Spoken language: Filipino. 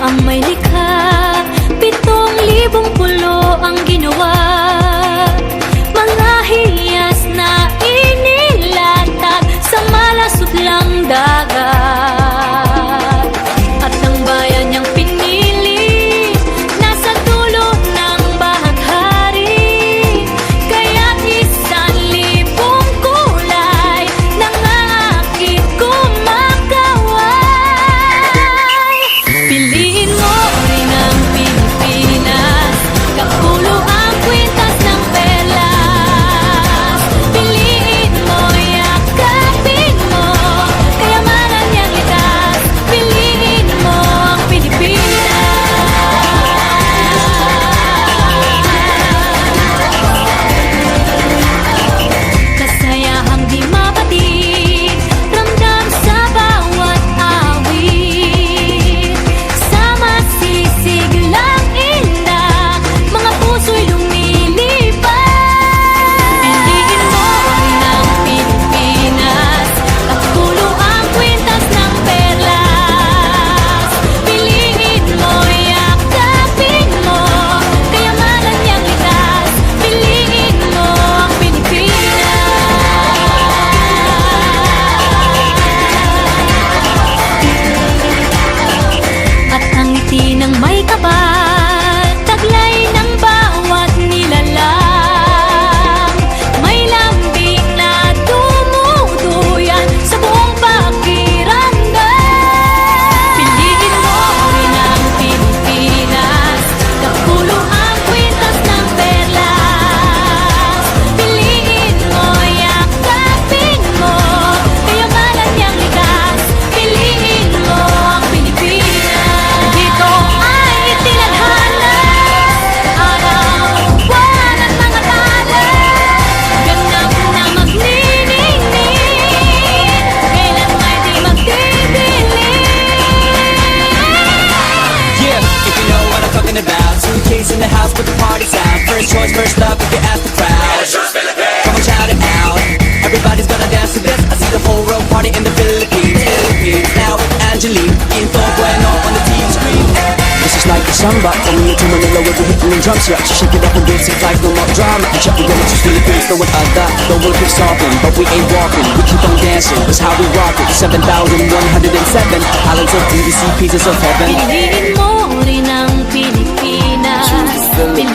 ang may likha, 7,000 pulo ang ginawa. Mga hiyas na inilatag sa malasuklang dagat. At ang bayan niyang pinili nasa dulo ng bahaghari. Kaya't 1,000 kulay nangangakit kumakaway. Piliin mo rin ang Pilipinas, kapulo ang kwintas ng perlas. Piliin mo, yakapin mo, kayamanan niyang likas. Piliin mo ang Pilipinas. Kasayahang di mapatid, ramdam sa bawat awit. Sama sisiglang indak, mga puso'y lumilipad. Piliin mo rin ang Pilipinas, kapulo ang kwintas ng perlas. Piliin mo, yakapin mo, kayamanan niyang likas. Piliin mo ang Pilipinas. At ang ngiti ng may kapal, taglay ng bawat nilalang. May lambing na dumuduyan sa buong pakiramdam. Piliin mo rin ang Pilipinas, kapulo ang kwintas ng perlas. Piliin mo, yakapin mo, kayamanan niyang likas. Piliin mo ang Pilipinas. Dito ay tinadhana, araw-buwan at mga tala. Ganap na magniningning, kailan may di magdidilim. Yeah, if you know what I'm talking about. Suitcase in the house, put the party's out. First choice, first up, if you ask the crowd. Come on, shout it out. Everybody's gonna dance to this. I see the whole world party in the Philippines. Now with Angelique, info bueno on the TV screen. This is like a samba, coming into Manila with the hitting and drums. Yeah, she shake it up and dance it like no more drama. And check, we're gonna choose Philippines, no one other. The world keeps talking, but we ain't walking. We keep on dancing, that's how we rock it. 7,107 islands of DVC, pieces of heaven. Piliin mo rin ang Pilipinas. Piliin